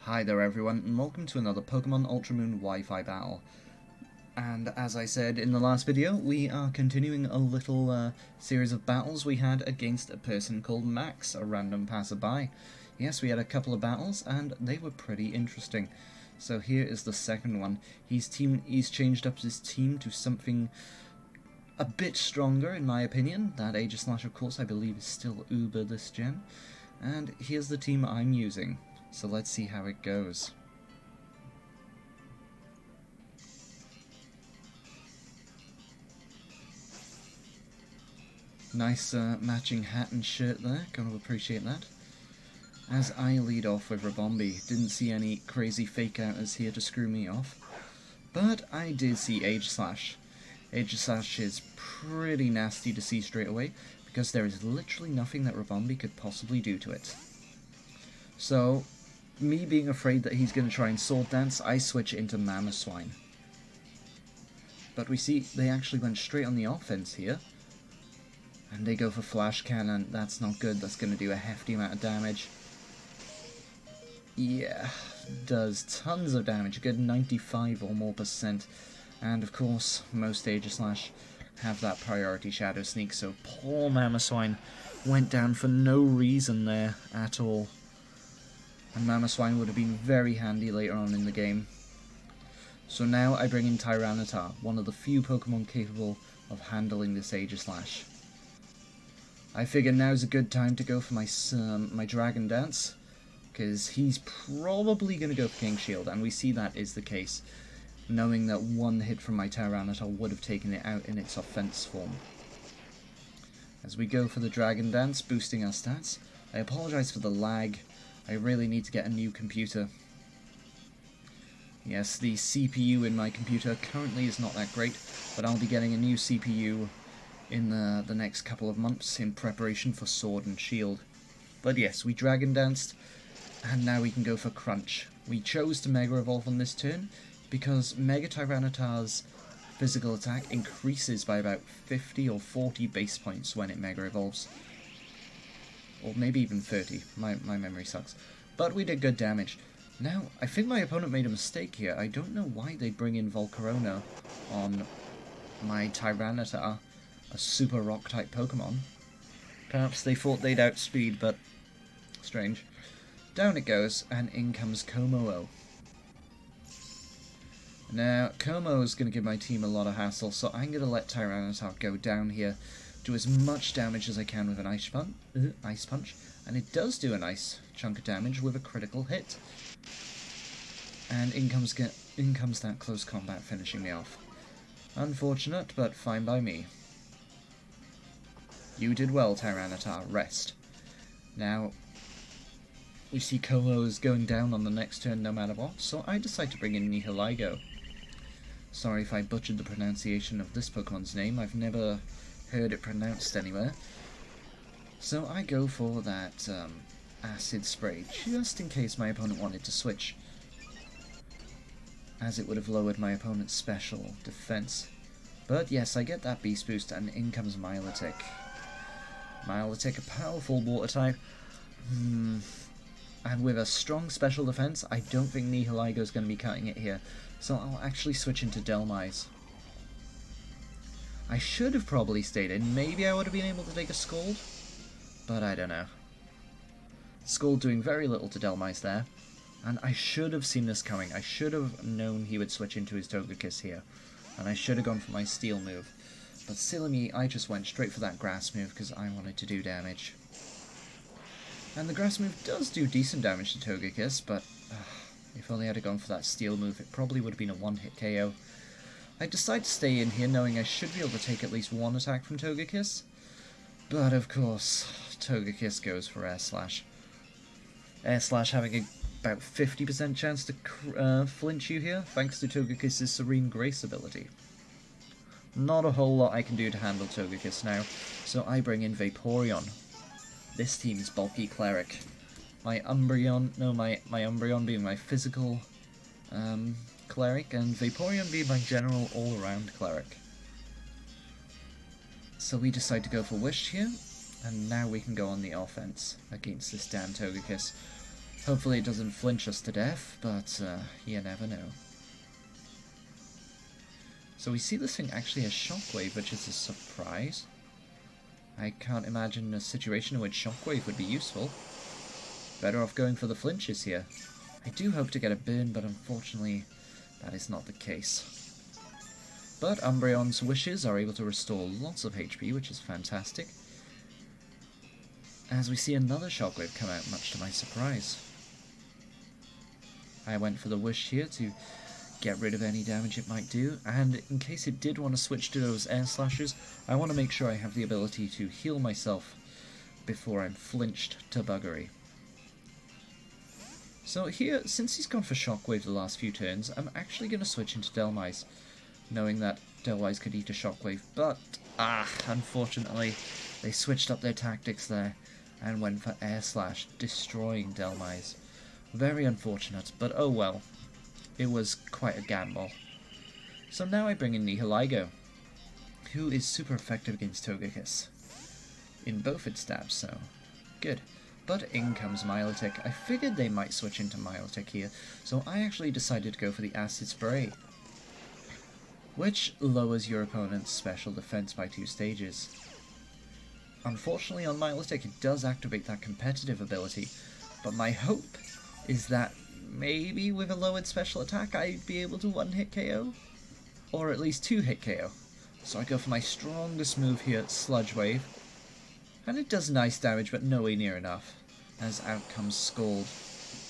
Hi there everyone, and welcome to another Pokemon Ultramoon Wi-Fi battle. And as I said in the last video, we are continuing a little series of battles we had against a person called Max, a random passerby. Yes, we had a couple of battles, and they were pretty interesting. So here is the second one. He's changed up his team to something a bit stronger, in my opinion. That Aegislash, of course, I believe is still uber this gen. And here's the team I'm using. So let's see how it goes. Nice matching hat and shirt there, gonna appreciate that. As I lead off with Rabombi, didn't see any crazy fake outers here to screw me off. But I did see Aegislash. Aegislash is pretty nasty to see straight away, because there is literally nothing that Rabombi could possibly do to it. So, me being afraid that he's going to try and Sword Dance, I switch into Mamoswine. But we see they actually went straight on the offense here. And they go for Flash Cannon. That's not good. That's going to do a hefty amount of damage. Yeah, does tons of damage. A good 95 or more %. And of course, most Aegislash have that priority Shadow Sneak, so poor Mamoswine went down for no reason there at all. And Mamoswine would have been very handy later on in the game. So now I bring in Tyranitar, one of the few Pokemon capable of handling this Aegislash. I figure now's a good time to go for my Dragon Dance, because he's probably going to go for King Shield, and we see that is the case, knowing that one hit from my Tyranitar would have taken it out in its offense form. As we go for the Dragon Dance, boosting our stats. I apologize for the lag. I really need to get a new computer. Yes, the CPU in my computer currently is not that great, but I'll be getting a new CPU in the next couple of months in preparation for Sword and Shield. But yes, we Dragon Danced, and now we can go for Crunch. We chose to Mega Evolve on this turn because Mega Tyranitar's physical attack increases by about 50 or 40 base points when it Mega Evolves. Or maybe even 30, my memory sucks. But we did good damage. Now, I think my opponent made a mistake here. I don't know why they'd bring in Volcarona on my Tyranitar, a super rock-type Pokemon. Perhaps they thought they'd outspeed, but strange. Down it goes, and in comes Como-o. Now, Como is going to give my team a lot of hassle, so I'm going to let Tyranitar go down here, do as much damage as I can with an Ice Punch, and it does do a nice chunk of damage with a critical hit. And in comes that close combat finishing me off. Unfortunate, but fine by me. You did well, Tyranitar. Rest. Now, we see Como is going down on the next turn no matter what, so I decide to bring in Nihilego. Sorry if I butchered the pronunciation of this Pokemon's name. I've never heard it pronounced anywhere. So I go for that Acid Spray, just in case my opponent wanted to switch, as it would have lowered my opponent's special defense. But yes, I get that Beast Boost, and in comes Milotic. Milotic, a powerful water type. And with a strong special defense, I don't think Nihilego is going to be cutting it here, so I'll actually switch into Delmise. I should have probably stayed in. Maybe I would have been able to take a Scald, but I don't know. Scald doing very little to Delmise there, and I should have seen this coming. I should have known he would switch into his Togekiss here, and I should have gone for my Steel move. But silly me, I just went straight for that Grass move because I wanted to do damage. And the Grass move does do decent damage to Togekiss, but if only I had gone for that Steel move, it probably would have been a one-hit KO. I decide to stay in here knowing I should be able to take at least one attack from Togekiss, but of course, Togekiss goes for Air Slash. Air Slash having about 50% chance to flinch you here, thanks to Togekiss's Serene Grace ability. Not a whole lot I can do to handle Togekiss now, so I bring in Vaporeon. This team is bulky Cleric. My Umbreon being my physical Cleric, and Vaporeon being my general all-around Cleric. So we decide to go for Wish here, and now we can go on the offense against this damn Togekiss. Hopefully it doesn't flinch us to death, but you never know. So we see this thing actually has Shockwave, which is a surprise. I can't imagine a situation in which Shockwave would be useful. Better off going for the flinches here. I do hope to get a burn, but unfortunately that is not the case. But Umbreon's wishes are able to restore lots of HP, which is fantastic. As we see another Shockwave come out, much to my surprise. I went for the wish here to get rid of any damage it might do, and in case it did want to switch to those air slashes, I want to make sure I have the ability to heal myself before I'm flinched to buggery. So here, since he's gone for Shockwave the last few turns, I'm actually going to switch into Delmise, knowing that Delmise could eat a Shockwave, but unfortunately they switched up their tactics there and went for Air Slash, destroying Delmise. Very unfortunate, but oh well. It was quite a gamble. So now I bring in Nihilego, who is super effective against Togekiss in both its stabs, so good. But in comes Milotic. I figured they might switch into Milotic here, so I actually decided to go for the Acid Spray, which lowers your opponent's special defense by 2 stages. Unfortunately on Milotic it does activate that competitive ability, but my hope is that maybe with a lowered special attack I'd be able to 1-hit KO? Or at least 2-hit KO. So I go for my strongest move here, Sludge Wave. And it does nice damage, but nowhere near enough. As out comes Scald.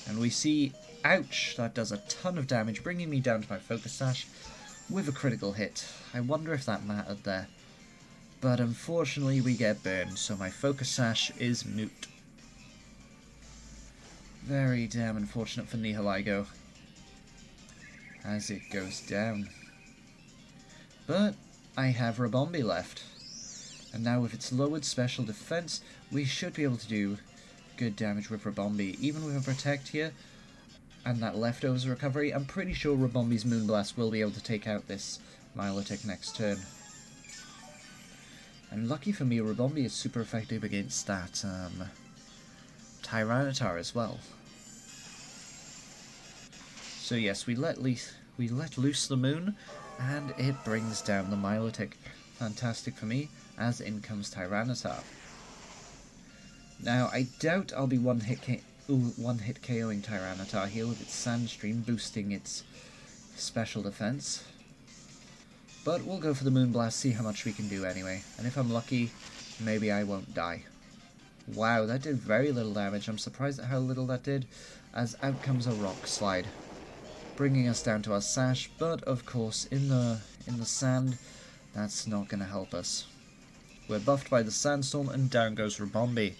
And we see, ouch, that does a ton of damage, bringing me down to my Focus Sash with a critical hit. I wonder if that mattered there. But unfortunately we get burned, so my Focus Sash is moot. Very damn unfortunate for Nihilego as it goes down. But I have Rabombi left. And now with its lowered special defense, we should be able to do good damage with Rabombi. Even with a Protect here, and that Leftovers recovery, I'm pretty sure Rabombi's Moonblast will be able to take out this Milotic next turn. And lucky for me, Rabombi is super effective against that Tyranitar as well. So yes, we let loose the moon, and it brings down the Milotic. Fantastic for me, as in comes Tyranitar. Now, I doubt I'll be one-hit KOing Tyranitar here with its Sandstream boosting its special defense. But we'll go for the Moonblast, see how much we can do anyway. And if I'm lucky, maybe I won't die. Wow, that did very little damage. I'm surprised at how little that did, as out comes a Rock Slide, bringing us down to our Sash, but of course, in the sand, that's not going to help us. We're buffed by the Sandstorm, and down goes Rabombi.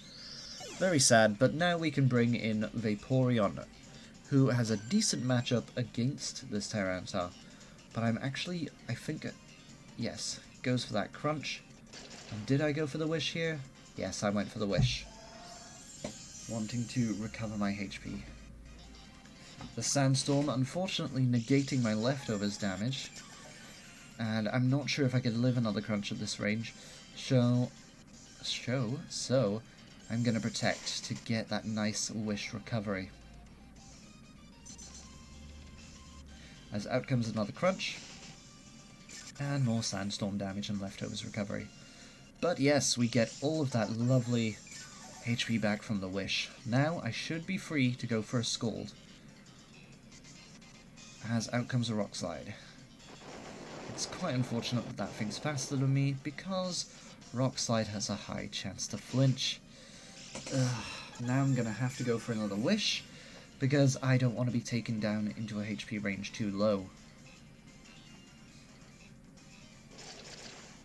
Very sad, but now we can bring in Vaporeon, who has a decent matchup against this Tyranitar. But I think, yes, goes for that Crunch. And did I go for the Wish here? Yes, I went for the Wish, wanting to recover my HP. The Sandstorm, unfortunately, negating my Leftovers damage, and I'm not sure if I could live another Crunch at this range, so I'm going to Protect to get that nice Wish recovery. As out comes another Crunch, and more Sandstorm damage and Leftovers recovery. But yes, we get all of that lovely HP back from the Wish. Now I should be free to go for a Scald, as out comes a Rock Slide. It's quite unfortunate that that thing's faster than me, because Rock Slide has a high chance to flinch. Now I'm going to have to go for another Wish, because I don't want to be taken down into a HP range too low.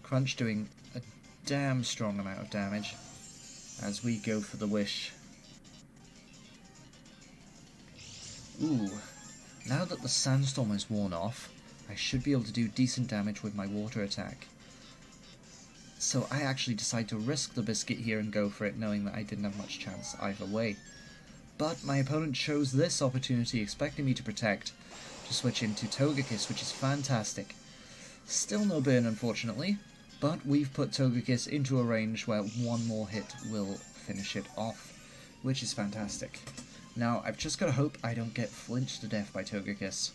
Crunch doing a damn strong amount of damage as we go for the Wish. Ooh, now that the Sandstorm is worn off, I should be able to do decent damage with my Water attack. So I actually decide to risk the Biscuit here and go for it, knowing that I didn't have much chance either way. But my opponent chose this opportunity, expecting me to Protect, to switch into Togekiss, which is fantastic. Still no burn, unfortunately, but we've put Togekiss into a range where one more hit will finish it off, which is fantastic. Now, I've just got to hope I don't get flinched to death by Togekiss,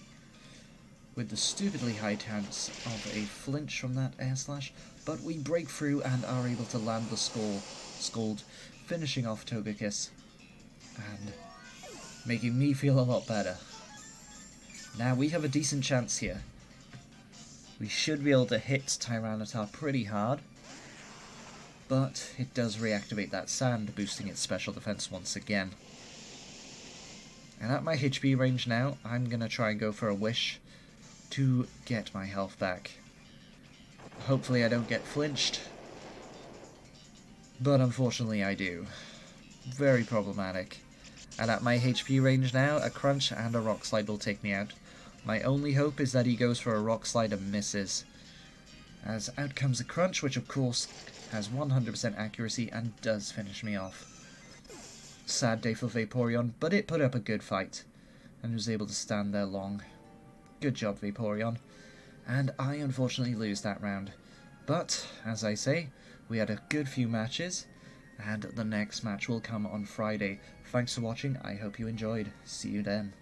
with the stupidly high chance of a flinch from that air slash, but we break through and are able to land the Scald, finishing off Togekiss, and making me feel a lot better. Now we have a decent chance here. We should be able to hit Tyranitar pretty hard, but it does reactivate that sand, boosting its special defense once again. And at my HP range now, I'm going to try and go for a wish to get my health back. Hopefully I don't get flinched, but unfortunately I do. Very problematic. And at my HP range now, a Crunch and a Rock Slide will take me out. My only hope is that he goes for a Rock Slide and misses, as out comes a Crunch, which of course has 100% accuracy and does finish me off. Sad day for Vaporeon, but it put up a good fight and was able to stand there long. Good job, Vaporeon. And I unfortunately lose that round. But, as I say, we had a good few matches, and the next match will come on Friday. Thanks for watching, I hope you enjoyed. See you then.